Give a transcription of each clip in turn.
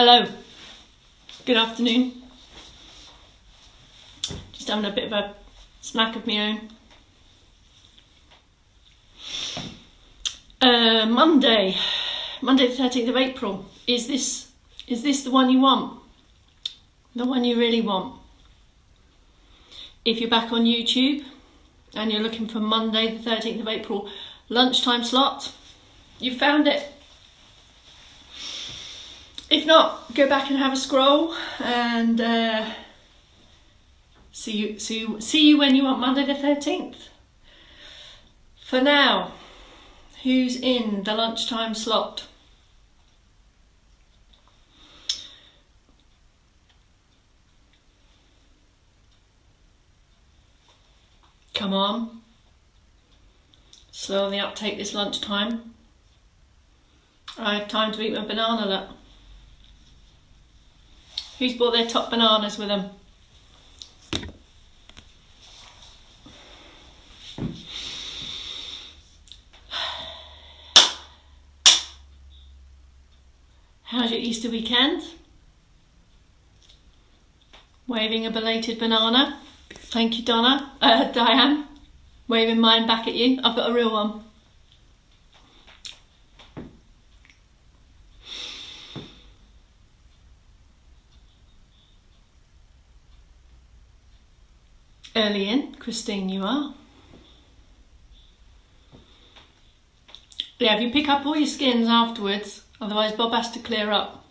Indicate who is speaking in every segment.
Speaker 1: Hello, good afternoon. Just having a bit of a snack of my own. Monday the 13th of April. Is this the one you want? The one you really want? If you're back on YouTube and you're looking for Monday the 13th of April lunchtime slot, you found it. If not, go back and have a scroll and see you when you want Monday the 13th. For now, who's in the lunchtime slot? Come on. Slowly uptake this lunchtime. I have time to eat my banana, look. Who's brought their top bananas with them? How's your Easter weekend? Waving a belated banana. Thank you, Diane. Waving mine back at you. I've got a real one. Early in, Christine, you are. Yeah, if you pick up all your skins afterwards, otherwise Bob has to clear up.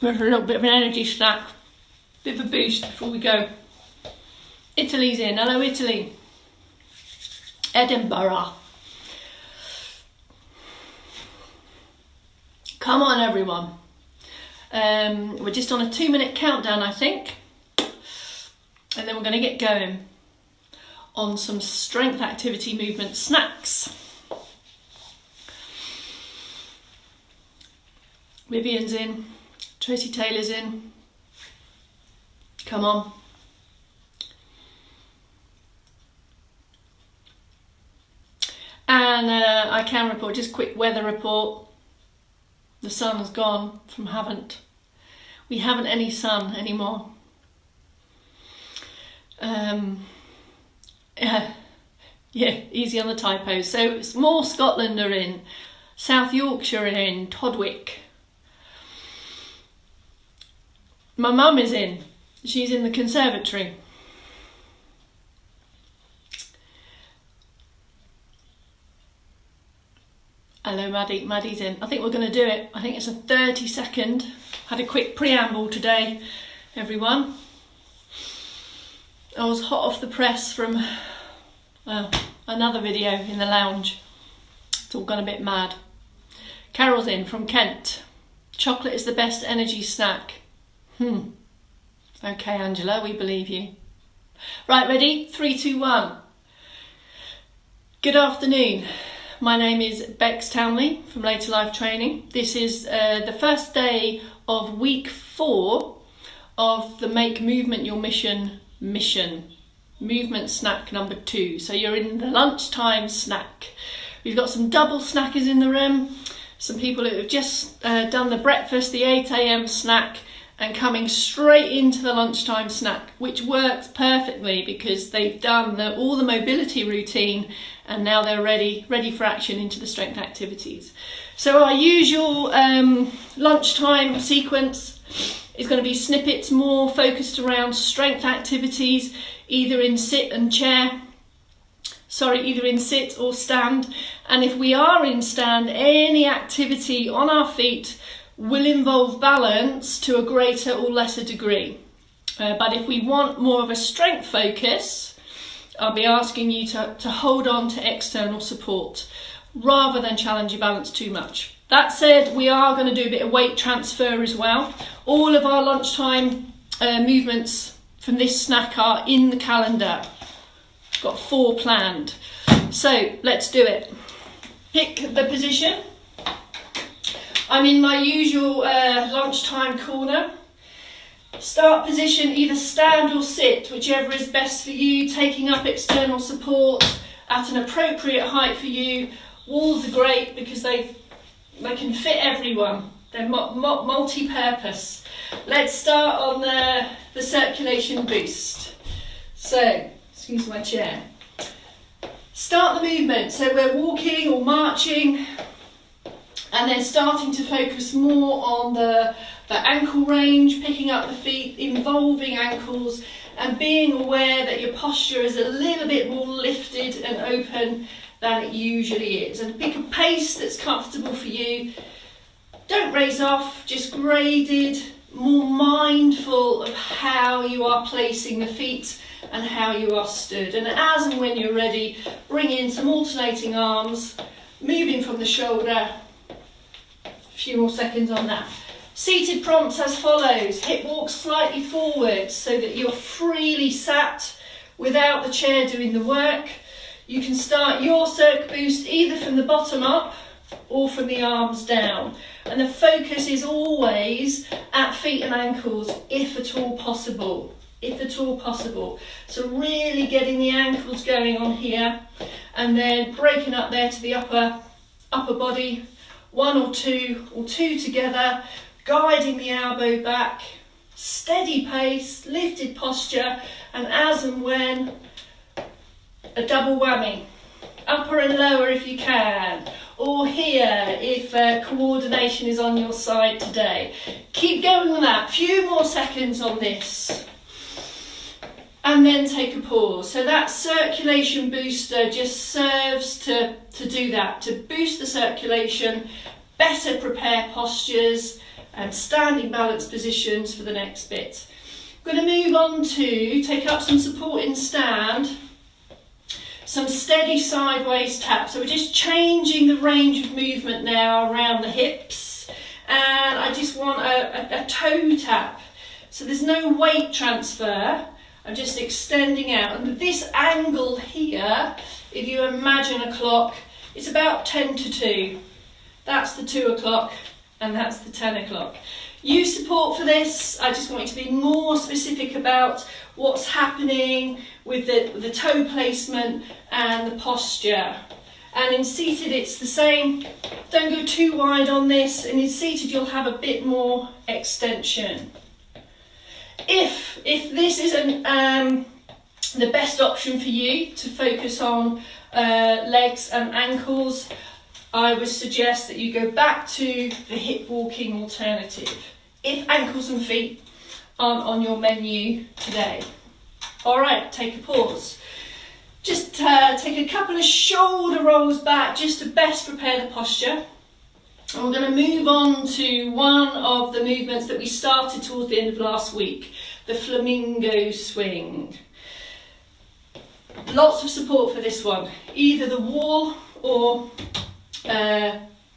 Speaker 1: There's a little bit of an energy snack, bit of a boost before we go. Italy's in. Hello, Italy. Edinburgh. Come on, everyone. We're just on a 2-minute countdown, I think, and then we're going to get going on some strength activity movement snacks. Vivian's in, Tracy Taylor's in. Come on. And I can report, just quick weather report. The sun's gone from we haven't any sun anymore. Yeah, easy on the typos. So it's more Scotland are in, South Yorkshire are in, Todwick. My mum is in, she's in the conservatory. Hello, Maddie. Maddie's in. I think we're going to do it. I think it's a 30-second. Had a quick preamble today, everyone. I was hot off the press from another video in the lounge. It's all gone a bit mad. Carol's in from Kent. Chocolate is the best energy snack. Okay, Angela, we believe you. Right, ready? 3, 2, 1. Good afternoon. My name is Bex Townley from Later Life Training. This is the first day of week 4 of the Make Movement Your Mission movement snack number 2. So you're in the lunchtime snack. We've got some double snackers in the room, some people who have just done the breakfast, the 8 a.m. snack, and coming straight into the lunchtime snack, which works perfectly because they've done all the mobility routine and now they're ready for action into the strength activities. So our usual lunchtime sequence is going to be snippets more focused around strength activities, either in sit or stand. And if we are in stand, any activity on our feet will involve balance to a greater or lesser degree. But if we want more of a strength focus, I'll be asking you to hold on to external support rather than challenge your balance too much. That said, we are going to do a bit of weight transfer as well. All of our lunchtime movements from this snack are in the calendar. Got 4 planned. So let's do it. Pick the position. I'm in my usual lunchtime corner. Start position, either stand or sit, whichever is best for you, taking up external support at an appropriate height for you. Walls are great because they've They can fit everyone. They're multi-purpose. Let's start on the circulation boost. So, excuse my chair. Start the movement. So we're walking or marching, and then starting to focus more on the ankle range, picking up the feet, involving ankles, and being aware that your posture is a little bit more lifted and open than it usually is. And pick a pace that's comfortable for you. Don't race off, just graded, more mindful of how you are placing the feet and how you are stood. And as and when you're ready, bring in some alternating arms, moving from the shoulder. A few more seconds on that. Seated prompts as follows. Hip walk slightly forward so that you're freely sat without the chair doing the work. You can start your circ boost either from the bottom up or from the arms down. And the focus is always at feet and ankles, if at all possible. If at all possible. So really getting the ankles going on here, and then breaking up there to the upper body. One or two together, guiding the elbow back, steady pace, lifted posture, and as and when, a double whammy. Upper and lower if you can, or here if coordination is on your side today. Keep going with that. Few more seconds on this. And then take a pause. So that circulation booster just serves to do that, to boost the circulation, better prepare postures and standing balance positions for the next bit. I'm going to move on to take up some support in stand, some steady sideways tap. So we're just changing the range of movement now around the hips, and I just want a toe tap. So there's no weight transfer. I'm just extending out, and this angle here, if you imagine a clock, it's about 10 to 2. That's the 2 o'clock and that's the 10 o'clock. Use support for this. I just want you to be more specific about what's happening with the toe placement and the posture. And in seated it's the same. Don't go too wide on this, and in seated you'll have a bit more extension. If this isn't the best option for you to focus on legs and ankles, I would suggest that you go back to the hip walking alternative, if ankles and feet aren't on your menu today. All right, take a pause. Just take a couple of shoulder rolls back just to best prepare the posture. And we're going to move on to one of the movements that we started towards the end of last week, the Flamingo Swing. Lots of support for this one, either the wall or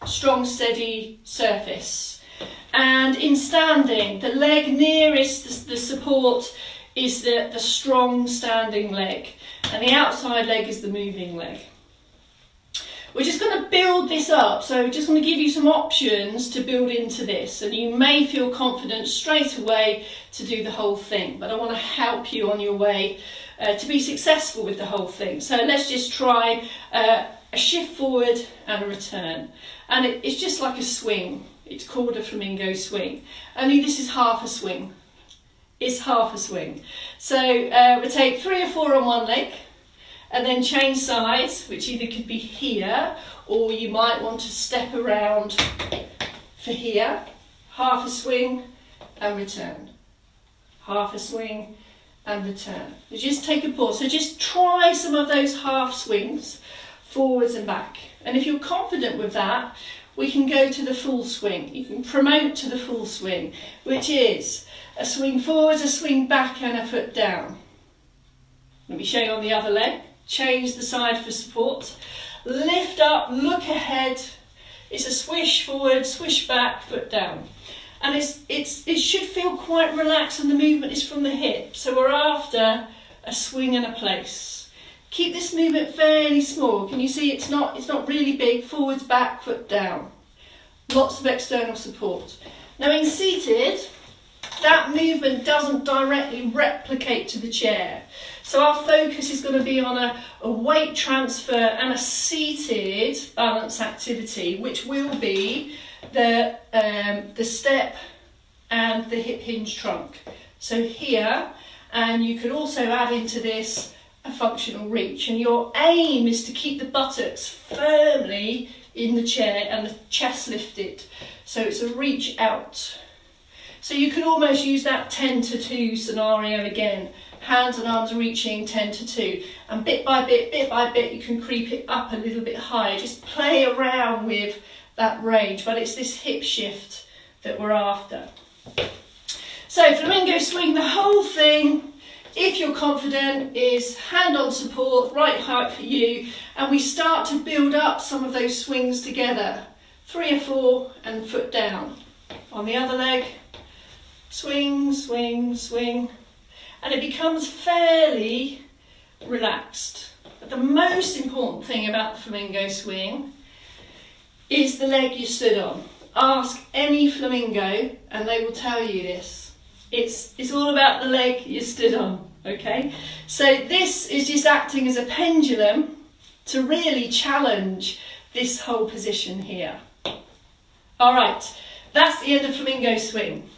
Speaker 1: strong steady surface. And in standing, the leg nearest the support is the strong standing leg, and the outside leg is the moving leg. We're just going to build this up, so just going to give you some options to build into this, and you may feel confident straight away to do the whole thing, but I want to help you on your way to be successful with the whole thing. So let's just try a shift forward and a return, and it's just like a swing. It's called a Flamingo Swing, only this is half a swing. It's half a swing. So we take 3 or 4 on one leg, and then change sides, which either could be here, or you might want to step around for here. Half a swing and return. Half a swing and return. You just take a pause. So just try some of those half swings, forwards and back. And if you're confident with that, we can go to the full swing. You can promote to the full swing, which is a swing forwards, a swing back and a foot down. Let me show you on the other leg. Change the side for support. Lift up, look ahead. It's a swish forward, swish back, foot down. And it should feel quite relaxed, and the movement is from the hip. So we're after a swing and a place. Keep this movement fairly small. Can you see it's not really big? Forwards, back, foot down. Lots of external support. Now in seated, that movement doesn't directly replicate to the chair. So our focus is going to be on a weight transfer and a seated balance activity, which will be the step and the hip hinge trunk. So here, and you could also add into this a functional reach, and your aim is to keep the buttocks firmly in the chair and the chest lifted. So it's a reach out. So you could almost use that 10 to 2 scenario again. Hands and arms reaching 10 to 2. And bit by bit, you can creep it up a little bit higher. Just play around with that range. But it's this hip shift that we're after. So Flamingo Swing, the whole thing, if you're confident, is hand on support, right height for you. And we start to build up some of those swings together. 3 or 4 and foot down. On the other leg, swing, swing, swing. And it becomes fairly relaxed. But the most important thing about the Flamingo Swing is the leg you stood on. Ask any flamingo and they will tell you this. It's all about the leg you stood on, okay? So this is just acting as a pendulum to really challenge this whole position here. All right, that's the end of Flamingo Swing.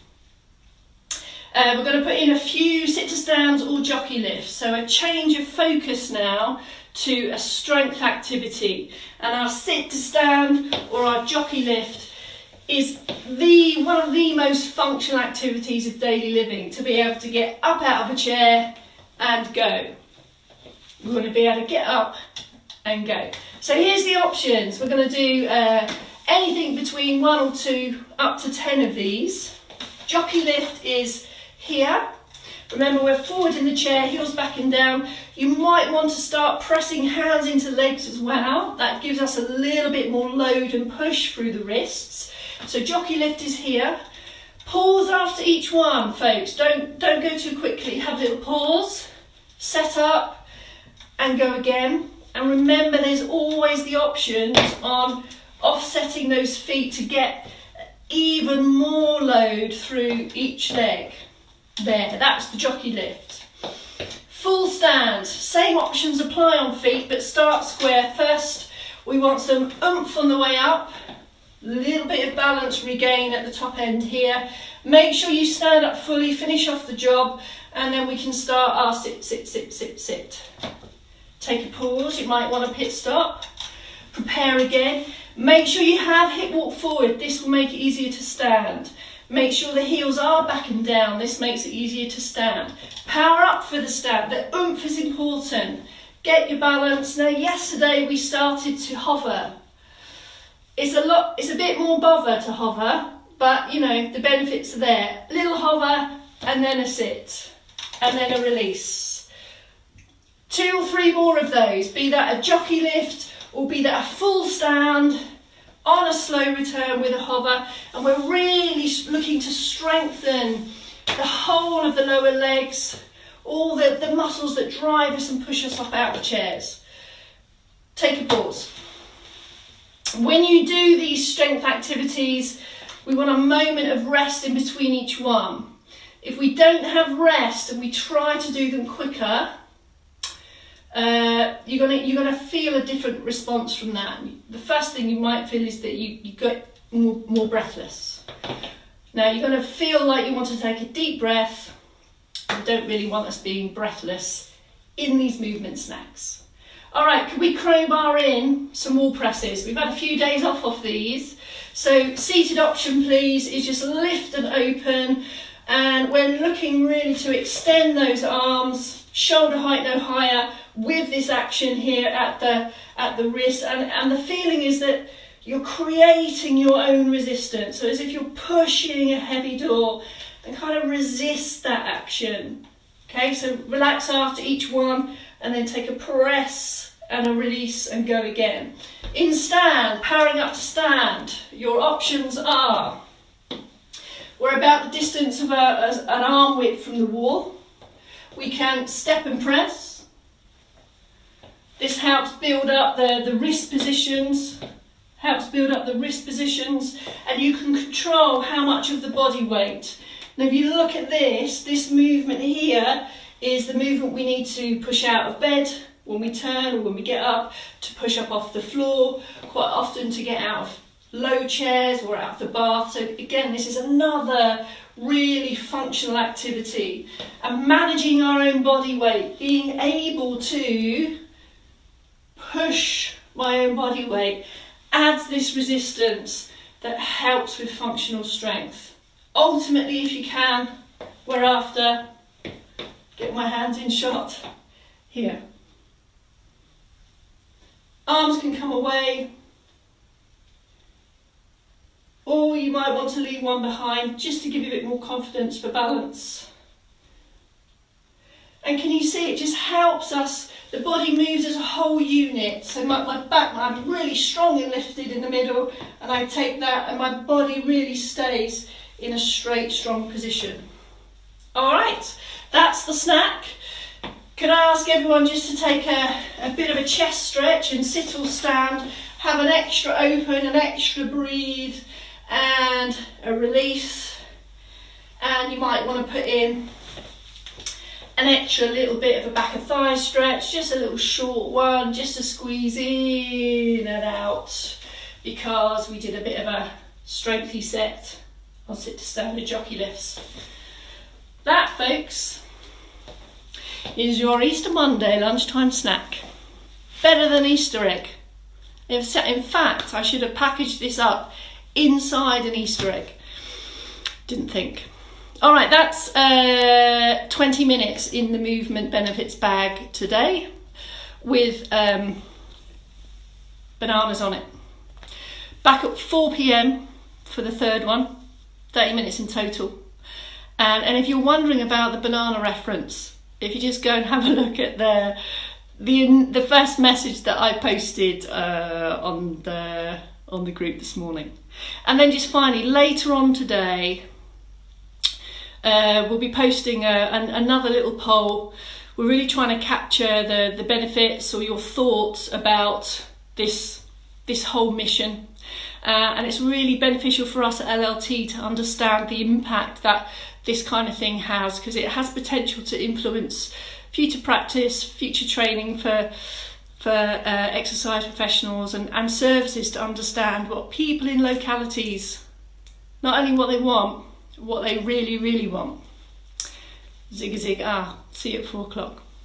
Speaker 1: We're going to put in a few sit to stands or jockey lifts. So a change of focus now to a strength activity. And our sit to stand or our jockey lift is one of the most functional activities of daily living, to be able to get up out of a chair and go. We want to be able to get up and go. So here's the options. We're going to do anything between 1 or 2 up to 10 of these. Jockey lift is here. Remember, we're forward in the chair, heels back and down. You might want to start pressing hands into legs as well. That gives us a little bit more load and push through the wrists. So jockey lift is here. Pause after each one, folks. Don't go too quickly. Have a little pause, set up and go again. And remember, there's always the options on offsetting those feet to get even more load through each leg. There, that's the jockey lift. Full stand, same options apply on feet, but start square first. We want some oomph on the way up, a little bit of balance regain at the top end here. Make sure you stand up fully, finish off the job, and then we can start our sit, sit, sit, sit, sit. Take a pause, you might want to pit stop. Prepare again. Make sure you have hip walk forward, this will make it easier to stand. Make sure the heels are back and down, this makes it easier to stand. Power up for the stand, the oomph is important. Get your balance. Now yesterday we started to hover. It's a bit more bother to hover, but you know, the benefits are there. A little hover and then a sit and then a release. 2 or 3 more of those, be that a jockey lift or be that a full stand on a slow return with a hover, and we're really looking to strengthen the whole of the lower legs, all the muscles that drive us and push us up out of chairs. Take a pause. When you do these strength activities, we want a moment of rest in between each one. If we don't have rest and we try to do them quicker, you're gonna feel a different response from that. The first thing you might feel is that you get more breathless. Now you're gonna feel like you want to take a deep breath. You don't really want us being breathless in these movement snacks. All right, can we crowbar in some wall presses? We've had a few days off of these. So seated option, please, is just lift and open. And we're looking really to extend those arms, shoulder height no higher, with this action here at the wrist. And the feeling is that you're creating your own resistance. So as if you're pushing a heavy door and kind of resist that action. Okay, so relax after each one and then take a press and a release and go again. In stand, powering up to stand, your options are, we're about the distance of an arm width from the wall. We can step and press. This helps build up the wrist positions, and you can control how much of the body weight Now if you look at this movement here is the movement we need to push out of bed when we turn or when we get up, to push up off the floor, quite often to get out of low chairs or out of the bath. So again, this is another really functional activity. And managing our own body weight, being able to push my own body weight, adds this resistance that helps with functional strength. Ultimately, if you can, we're after, get my hands in shot here. Arms can come away, or you might want to leave one behind just to give you a bit more confidence for balance. And can you see, it just helps us, the body moves as a whole unit. So my back, I'm really strong and lifted in the middle, and I take that and my body really stays in a straight, strong position. All right, that's the snack. Could I ask everyone just to take a bit of a chest stretch and sit or stand, have an extra open, an extra breathe, and a release. And you might want to put in an extra little bit of a back of thigh stretch, just a little short one, just to squeeze in and out, because we did a bit of a strengthy set on sit to stand jockey lifts. That, folks, is your Easter Monday lunchtime snack. Better than Easter egg. In fact, I should have packaged this up inside an Easter egg. Didn't think. All right, that's 20 minutes in the movement benefits bag today with bananas on it. Back at 4 p.m. for the third one, 30 minutes in total. And if you're wondering about the banana reference, if you just go and have a look at the first message that I posted on the group this morning. And then just finally, later on today, we'll be posting another little poll. We're really trying to capture the benefits or your thoughts about this whole mission. And it's really beneficial for us at LLT to understand the impact that this kind of thing has, because it has potential to influence future practice, future training for exercise professionals and services, to understand what people in localities, not only what they want, what they really, really want. Zig a zig, see you at 4 o'clock.